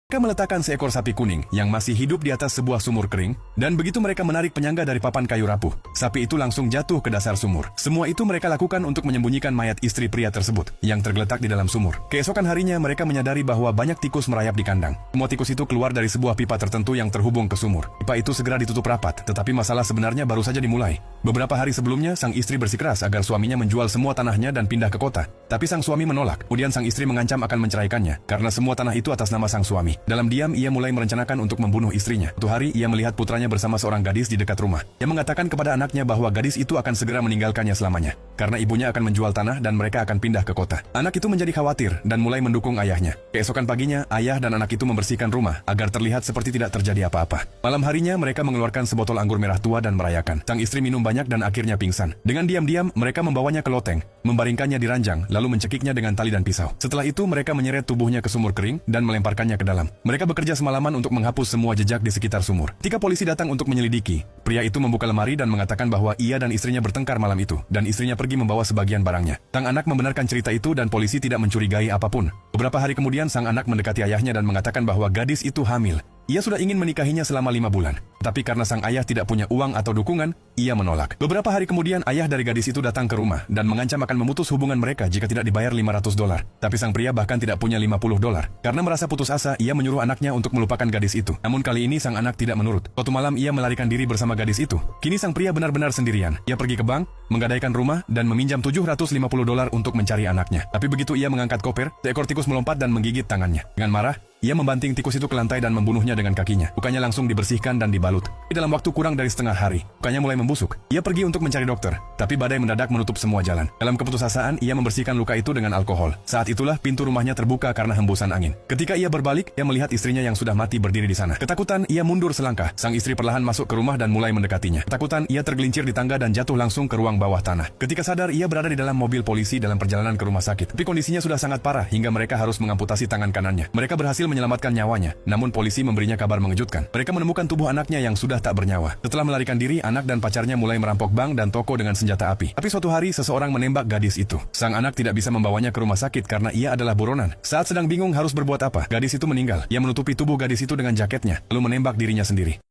Mereka meletakkan seekor sapi kuning yang masih hidup di atas sebuah sumur kering, dan begitu mereka menarik penyangga dari papan kayu rapuh, sapi itu langsung jatuh ke dasar sumur. Semua itu mereka lakukan untuk menyembunyikan mayat istri pria tersebut yang tergeletak di dalam sumur. Keesokan harinya mereka menyadari bahwa banyak tikus merayap di kandang. Semua tikus itu keluar dari sebuah pipa tertentu yang terhubung ke sumur. Pipa itu segera ditutup rapat, tetapi masalah sebenarnya baru saja dimulai. Beberapa hari sebelumnya, sang istri bersikeras agar suaminya menjual semua tanahnya dan pindah ke kota. Tapi sang suami menolak. Kemudian sang istri mengancam akan menceraikannya karena semua tanah itu atas nama sang suami. Dalam diam, ia mulai merencanakan untuk membunuh istrinya. Suatu hari, ia melihat putranya bersama seorang gadis di dekat rumah. Ia mengatakan kepada anaknya bahwa gadis itu akan segera meninggalkannya selamanya, karena ibunya akan menjual tanah dan mereka akan pindah ke kota. Anak itu menjadi khawatir dan mulai mendukung ayahnya. Keesokan paginya, ayah dan anak itu membersihkan rumah agar terlihat seperti tidak terjadi apa-apa. Malam harinya, mereka mengeluarkan sebotol anggur merah tua dan merayakan. Sang istri minum banyak dan akhirnya pingsan. Dengan diam-diam, mereka membawanya ke loteng, membaringkannya di ranjang, lalu mencekiknya dengan tali dan pisau. Setelah itu, mereka menyeret tubuhnya ke sumur kering dan melemparkannya ke dalam. Mereka bekerja semalaman untuk menghapus semua jejak di sekitar sumur. Ketika polisi datang untuk menyelidiki, pria itu membuka lemari dan mengatakan bahwa ia dan istrinya bertengkar malam itu, dan istrinya pergi membawa sebagian barangnya. Sang anak membenarkan cerita itu dan polisi tidak mencurigai apapun. Beberapa hari kemudian, sang anak mendekati ayahnya dan mengatakan bahwa gadis itu hamil. Ia sudah ingin menikahinya selama 5 bulan. Tapi karena sang ayah tidak punya uang atau dukungan, ia menolak. Beberapa hari kemudian, ayah dari gadis itu datang ke rumah dan mengancam akan memutus hubungan mereka jika tidak dibayar $500. Tapi sang pria bahkan tidak punya $50. Karena merasa putus asa, ia menyuruh anaknya untuk melupakan gadis itu. Namun kali ini sang anak tidak menurut. Suatu malam ia melarikan diri bersama gadis itu. Kini sang pria benar-benar sendirian. Ia pergi ke bank, menggadaikan rumah, dan meminjam $750 untuk mencari anaknya. Tapi begitu ia mengangkat koper, seekor tikus melompat dan menggigit tangannya. Dengan marah, ia membanting tikus itu ke lantai dan membunuhnya dengan kakinya. Lukanya langsung dibersihkan dan dibalut. Dalam waktu kurang dari setengah hari, lukanya mulai membusuk. Ia pergi untuk mencari dokter, tapi badai mendadak menutup semua jalan. Dalam keputusasaan, ia membersihkan luka itu dengan alkohol. Saat itulah pintu rumahnya terbuka karena hembusan angin. Ketika ia berbalik, ia melihat istrinya yang sudah mati berdiri di sana. Ketakutan, ia mundur selangkah. Sang istri perlahan masuk ke rumah dan mulai mendekatinya. Ketakutan, ia tergelincir di tangga dan jatuh langsung ke ruang bawah tanah. Ketika sadar, ia berada di dalam mobil polisi dalam perjalanan ke rumah sakit. Tapi kondisinya sudah sangat parah hingga mereka harus mengamputasi tangan kanannya. Mereka berhasil menyelamatkan nyawanya, namun polisi memberinya kabar mengejutkan. Mereka menemukan tubuh anaknya yang sudah tak bernyawa. Setelah melarikan diri, anak dan pacarnya mulai merampok bank dan toko dengan senjata api. Tapi suatu hari, seseorang menembak gadis itu. Sang anak tidak bisa membawanya ke rumah sakit karena ia adalah buronan. Saat sedang bingung harus berbuat apa, gadis itu meninggal. Ia menutupi tubuh gadis itu dengan jaketnya, lalu menembak dirinya sendiri.